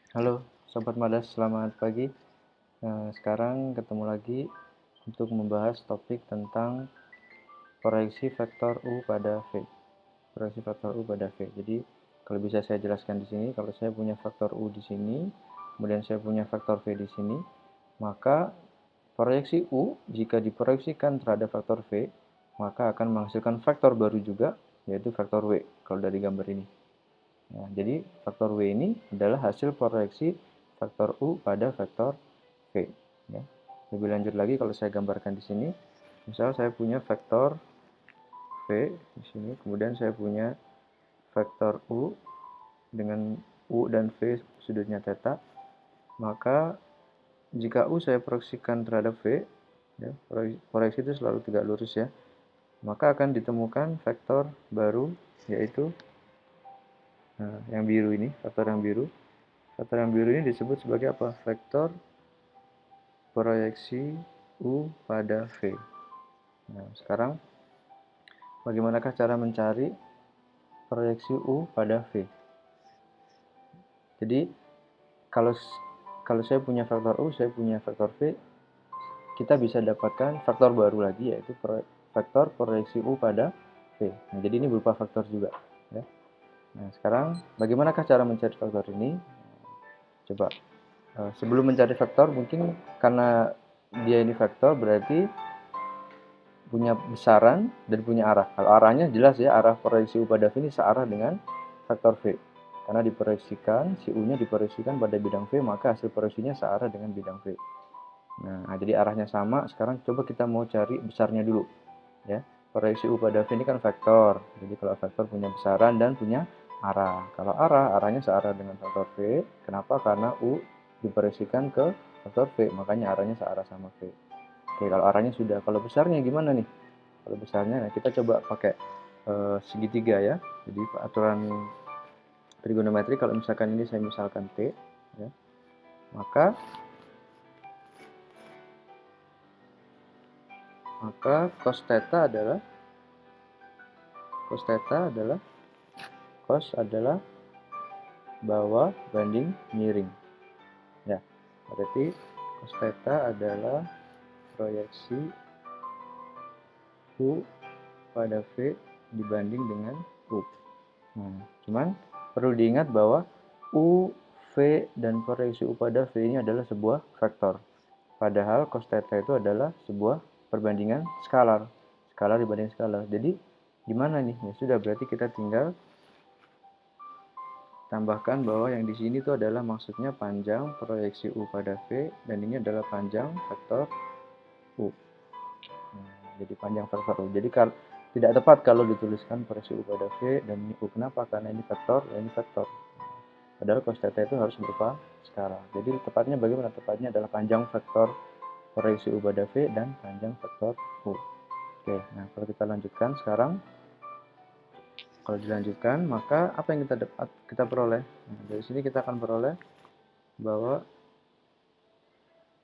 Halo Sobat Madas, selamat pagi. Sekarang ketemu lagi untuk membahas topik tentang proyeksi vektor U pada V. Proyeksi vektor U pada V. Jadi, kalau bisa saya jelaskan di sini, kalau saya punya vektor U di sini, kemudian saya punya vektor V di sini, maka proyeksi U jika diproyeksikan terhadap vektor V, maka akan menghasilkan vektor baru juga, yaitu vektor W, kalau dari gambar ini. Nah, jadi faktor W ini adalah hasil proyeksi faktor U pada vektor V. Ya. Lebih lanjut lagi kalau saya gambarkan di sini, misal saya punya vektor V di sini, kemudian saya punya vektor U dengan U dan V sudutnya theta, maka jika U saya proyeksikan terhadap V, ya, proyeksi itu selalu tegak lurus ya, maka akan ditemukan vektor baru yaitu yang biru ini, vektor yang biru. Vektor yang biru ini disebut sebagai apa? Vektor proyeksi U pada V. Nah, sekarang bagaimanakah cara mencari proyeksi U pada V? Jadi, kalau kalau saya punya vektor U, saya punya vektor V, kita bisa dapatkan vektor baru lagi yaitu vektor proyeksi U pada V. Nah, jadi ini berupa vektor juga, ya. Nah, sekarang bagaimanakah cara mencari vektor ini? Coba sebelum mencari vektor, mungkin karena dia ini vektor berarti punya besaran dan punya arah. Kalau arahnya jelas ya, arah proyeksi U pada V ini searah dengan vektor V. Karena diproyeksikan, si U-nya diproyeksikan pada bidang V, maka hasil proyeksinya searah dengan bidang V. Nah, jadi arahnya sama. Sekarang coba kita mau cari besarnya dulu. Ya, proyeksi U pada V ini kan vektor. Jadi kalau vektor punya besaran dan punya arah. Kalau arahnya searah dengan vektor V. Kenapa? Karena U diproyeksikan ke vektor V, makanya arahnya searah sama V. Oke, kalau arahnya sudah. Kalau besarnya gimana nih? Kalau besarnya, nah kita coba pakai segitiga ya. Jadi aturan trigonometri, kalau misalkan ini saya misalkan T, ya, maka cos theta adalah cos adalah bawah banding miring. Ya, berarti cos theta adalah proyeksi U pada V dibanding dengan U. Nah, cuman perlu diingat bahwa U, V, dan proyeksi U pada V ini adalah sebuah vektor. Padahal cos theta itu adalah sebuah perbandingan skalar. Skalar dibanding skalar. Jadi, gimana nih? Ya sudah, berarti kita tinggal tambahkan bahwa yang di sini itu adalah maksudnya panjang proyeksi U pada V, dan ini adalah panjang vektor U. Jadi panjang vektor U. Jadi tidak tepat kalau dituliskan proyeksi U pada V dan ini U. Kenapa? Karena ini vektor, dan ini vektor. Padahal cos theta itu harus berupa skalar. Jadi tepatnya bagaimana? Tepatnya adalah panjang vektor proyeksi U pada V dan panjang vektor U. Oke, nah kalau kita lanjutkan sekarang, kalau dilanjutkan maka apa yang kita peroleh? Nah, dari sini kita akan peroleh bahwa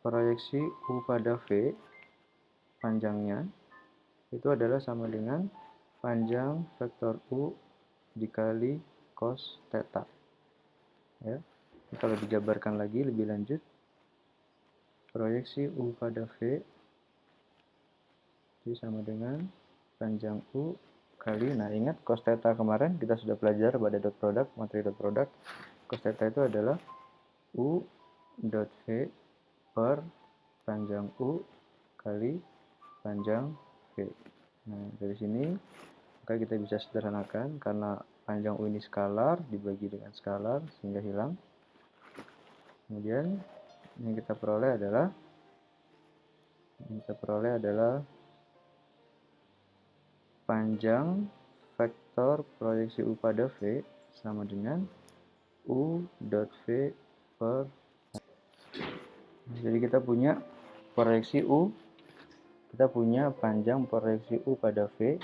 proyeksi U pada V panjangnya itu adalah sama dengan panjang vektor U dikali cos theta. Ya. Ini kalau dijabarkan lagi lebih lanjut, proyeksi U pada V itu sama dengan panjang U kali, nah ingat cos theta kemarin kita sudah belajar pada dot product, materi dot product. Cos theta itu adalah U dot V per panjang U kali panjang V. Nah, dari sini maka kita bisa sederhanakan karena panjang U ini skalar dibagi dengan skalar sehingga hilang. Kemudian yang kita peroleh adalah panjang vektor proyeksi U pada V sama dengan U dot V per. Jadi kita punya proyeksi U, kita punya panjang proyeksi U pada V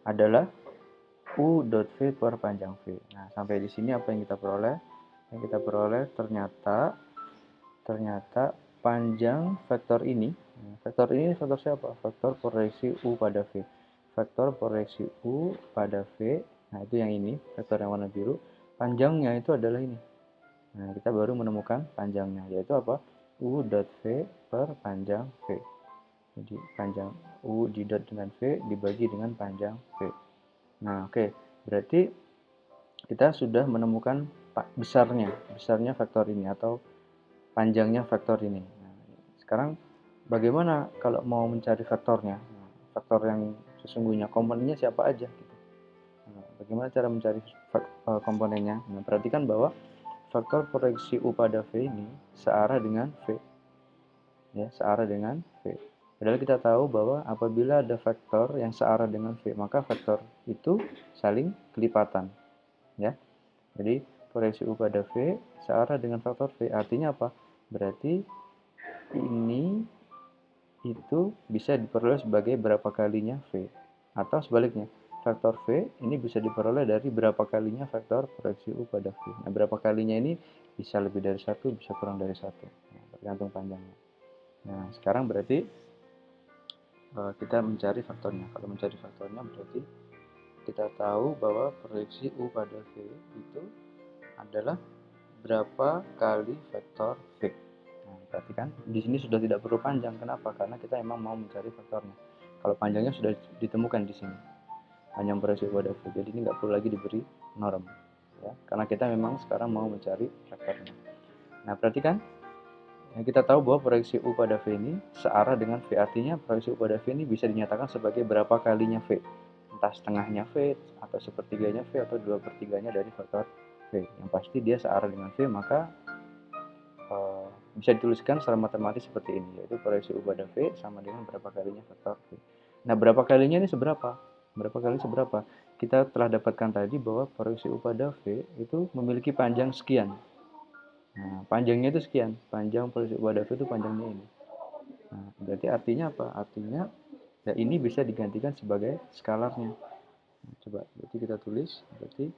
adalah U dot V per panjang V. Nah, sampai di sini apa yang kita peroleh? Yang kita peroleh ternyata panjang vektor ini vektor siapa? Vektor proyeksi U pada V. Vektor proyeksi U pada V, nah itu yang ini, vektor yang warna biru, panjangnya itu adalah ini. Nah, kita baru menemukan panjangnya, yaitu apa? U dot V per panjang V. Jadi panjang U di dot dengan V dibagi dengan panjang V. Nah, oke. Berarti kita sudah menemukan besarnya vektor ini atau panjangnya vektor ini. Nah, sekarang bagaimana kalau mau mencari vektornya? Nah, vektor yang sesungguhnya komponennya siapa aja gitu. Nah, bagaimana cara mencari komponennya? Nah, perhatikan bahwa faktor proyeksi U pada V ini searah dengan V. Ya, searah dengan V. Padahal kita tahu bahwa apabila ada vektor yang searah dengan V, maka vektor itu saling kelipatan. Ya. Jadi proyeksi U pada V searah dengan faktor V. Artinya apa? Berarti ini itu bisa diperoleh sebagai berapa kalinya V. Atau sebaliknya, faktor V ini bisa diperoleh dari berapa kalinya faktor proyeksi U pada V. Nah, berapa kalinya ini bisa lebih dari satu, bisa kurang dari satu. Nah, tergantung panjangnya. Nah, sekarang berarti kita mencari faktornya. Kalau mencari faktornya berarti kita tahu bahwa proyeksi U pada V itu adalah berapa kali vektor V. Nah, perhatikan di sini sudah tidak perlu panjang. Kenapa? Karena kita memang mau mencari faktornya. Kalau panjangnya sudah ditemukan di sini, panjang proyeksi U pada V. Jadi ini nggak perlu lagi diberi norm, ya. Karena kita memang sekarang mau mencari faktornya. Nah, perhatikan. Ya, kita tahu bahwa proyeksi U pada V ini searah dengan V. Artinya proyeksi U pada V ini bisa dinyatakan sebagai berapa kalinya V. Entah setengahnya V, atau sepertiganya V, atau 2/3-nya dari faktor V. Yang pasti dia searah dengan V, maka bisa dituliskan secara matematis seperti ini, yaitu proyeksi U pada V sama dengan berapa kalinya faktor V. Nah, berapa kalinya ini seberapa? Berapa kali seberapa? Kita telah dapatkan tadi bahwa proyeksi U pada V itu memiliki panjang sekian. Nah, panjangnya itu sekian. Panjang proyeksi U pada V itu panjangnya ini. Nah, berarti artinya apa? Artinya ya ini bisa digantikan sebagai skalarnya. Nah, coba berarti kita tulis berarti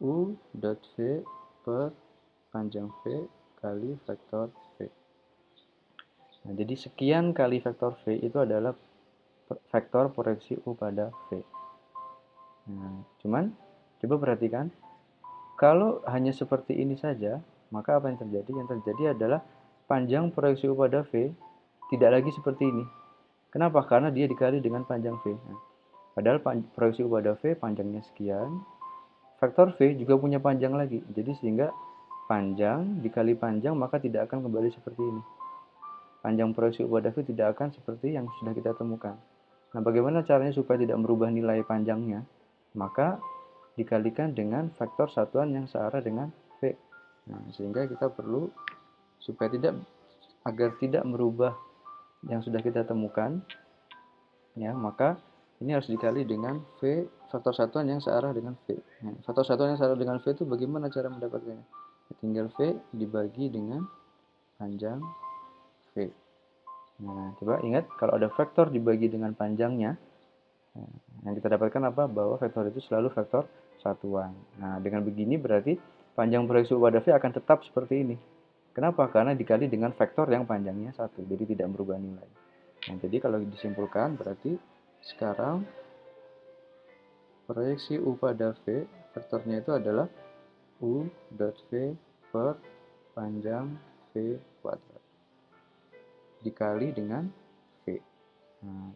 U dot V per panjang V kali vektor V. Nah, jadi sekian kali vektor V itu adalah vektor proyeksi U pada V. Nah, cuman coba perhatikan, kalau hanya seperti ini saja, maka apa yang terjadi? Yang terjadi adalah panjang proyeksi U pada V tidak lagi seperti ini. Kenapa? Karena dia dikali dengan panjang V. Nah, padahal proyeksi U pada V panjangnya sekian, vektor V juga punya panjang lagi. Jadi sehingga panjang dikali panjang maka tidak akan kembali seperti ini. Panjang proyeksi U pada V tidak akan seperti yang sudah kita temukan. Nah, bagaimana caranya supaya tidak merubah nilai panjangnya? Maka dikalikan dengan vektor satuan yang searah dengan V. Nah, sehingga kita perlu supaya agar tidak merubah yang sudah kita temukan, ya, maka ini harus dikali dengan V faktor satuan yang searah dengan V. Nah, faktor satuan yang searah dengan V itu bagaimana cara mendapatkannya? Tinggal V dibagi dengan panjang V. Nah, coba ingat kalau ada vektor dibagi dengan panjangnya, yang kita dapatkan apa? Bahwa vektor itu selalu vektor satuan. Nah, dengan begini berarti panjang proyeksi U pada V akan tetap seperti ini. Kenapa? Karena dikali dengan vektor yang panjangnya 1, jadi tidak merubah nilai. Nah, jadi kalau disimpulkan berarti sekarang proyeksi U pada V, vektornya itu adalah U dot V per panjang V kuadrat dikali dengan V. Nah,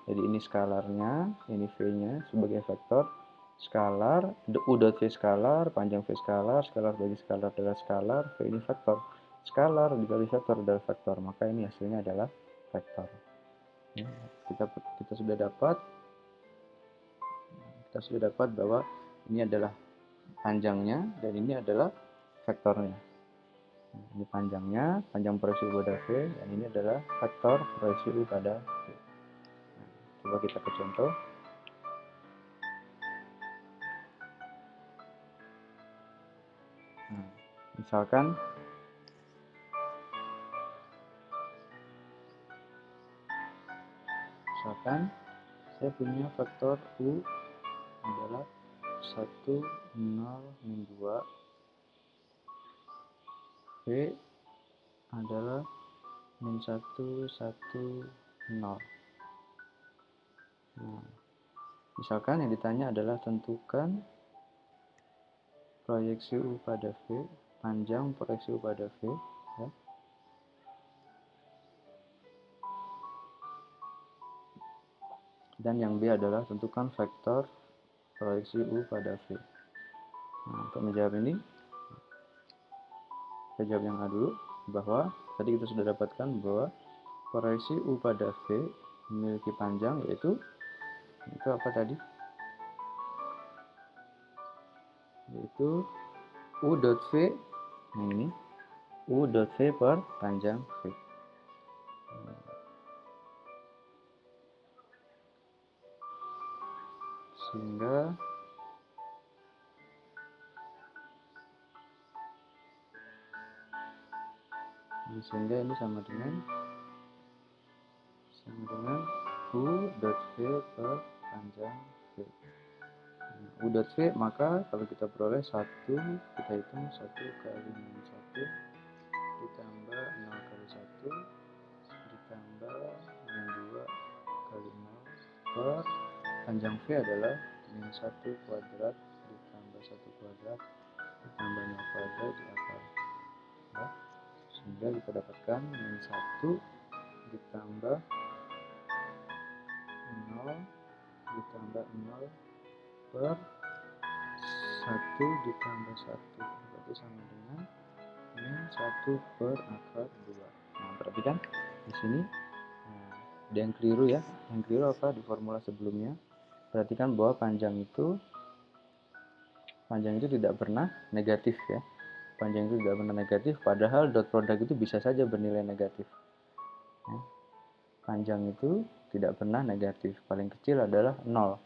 jadi ini skalarnya, ini V-nya sebagai vektor skalar, U dot V skalar, panjang V skalar, skalar bagi skalar adalah skalar, V ini vektor. Skalar dikali vektor adalah vektor, maka ini hasilnya adalah vektor. Ya, kita sudah dapat bahwa ini adalah panjangnya dan ini adalah vektornya. Nah, ini panjangnya, panjang proyeksi U pada V, dan ini adalah vektor proyeksi U pada V. Nah, coba kita ke contoh. Nah, misalkan saya punya vektor U adalah 1, 0, 2, V adalah min 1, 1, 0. Nah, misalkan yang ditanya adalah tentukan proyeksi U pada V panjang proyeksi U pada V, ya. Dan yang B adalah tentukan vektor proyeksi U pada V. Nah, untuk menjawab ini, kita jawab yang A dulu, bahwa tadi kita sudah dapatkan bahwa proyeksi U pada V memiliki panjang, yaitu itu apa tadi? Yaitu U dot V, nah ini U dot V per panjang V. Sehingga ini sama dengan U dot V per panjang V. U dot V, maka kalau kita peroleh 1, kita hitung 1 kali min 1 ditambah 0 kali 1 ditambah min 2 kali 0 per panjang V adalah min 1 kuadrat ditambah 1 kuadrat ditambah 0 kuadrat di akar, ya. Sehingga kita dapatkan min 1 ditambah 0 ditambah 0 per 1 ditambah 1, berarti sama dengan min 1 per akar 2. Nah, perhatikan di sini, ada yang keliru ya. Yang keliru apa? Di formula sebelumnya, perhatikan bahwa panjang itu tidak pernah negatif, ya. Panjang itu tidak pernah negatif, padahal dot product itu bisa saja bernilai negatif, ya. Panjang itu tidak pernah negatif, paling kecil adalah 0.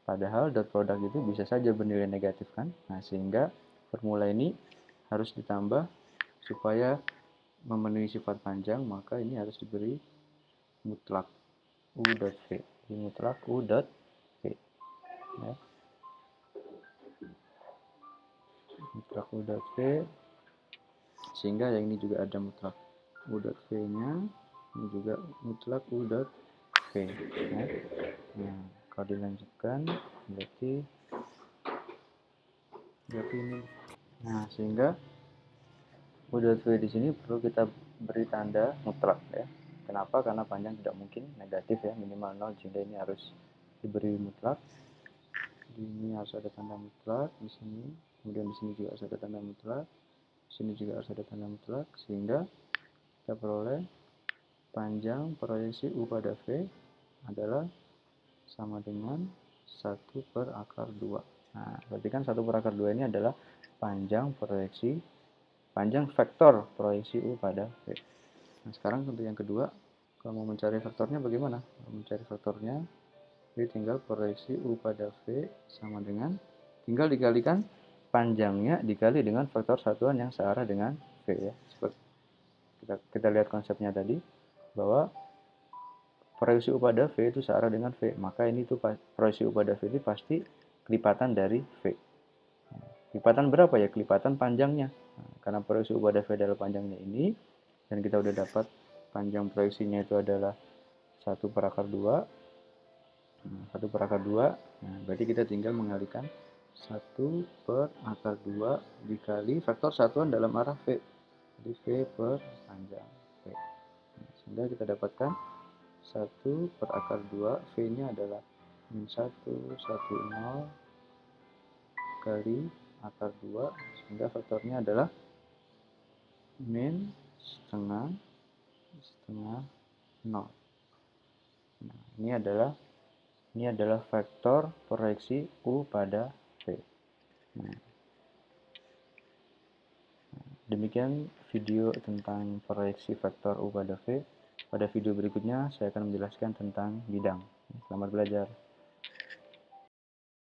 Padahal dot product itu bisa saja bernilai negatif, kan? Nah, sehingga formula ini harus ditambah supaya memenuhi sifat panjang, maka ini harus diberi mutlak U dot V. Ini mutlak U dot V, ya. Mutlak U dot V, sehingga yang ini juga ada mutlak U dot V nya, ini juga mutlak U dot V, ya. Nah, kalau dilanjutkan berarti ini. Nah, sehingga U dot V di sini perlu kita beri tanda mutlak, ya. Kenapa? Karena panjang tidak mungkin negatif, ya, minimal 0, sehingga ini harus diberi mutlak. Ini harus ada tanda mutlak di sini, kemudian di sini juga harus ada tanda mutlak, di sini juga harus ada tanda mutlak, sehingga kita peroleh panjang proyeksi U pada V adalah sama dengan 1 per akar 2. Nah, berarti kan 1 per akar 2 ini adalah panjang vektor proyeksi U pada V. Nah, sekarang untuk yang kedua, kalau mau mencari vektornya bagaimana? Kalau mencari vektornya, jadi tinggal proyeksi U pada V sama dengan, tinggal dikalikan panjangnya dikali dengan vektor satuan yang searah dengan V, ya. Seperti kita lihat konsepnya tadi, bahwa proyeksi U pada V itu searah dengan V, maka ini tuh proyeksi U pada V ini pasti kelipatan dari V. Kelipatan berapa, ya? Kelipatan panjangnya. Nah, karena proyeksi U pada V adalah panjangnya ini, dan kita udah dapat panjang proyeksinya itu adalah 1 per akar 2. 1 per akar 2. Nah, berarti kita tinggal mengalikan 1 per akar 2 dikali vektor satuan dalam arah V. Jadi V per panjang V. Nah, sehingga kita dapatkan 1 per akar 2, V-nya adalah min 1, 1, 0 kali akar 2, sehingga vektornya adalah min setengah 0. Nah, ini adalah vektor proyeksi U pada V. Nah, demikian video tentang proyeksi vektor U pada V. Pada video berikutnya saya akan menjelaskan tentang bidang. Selamat belajar.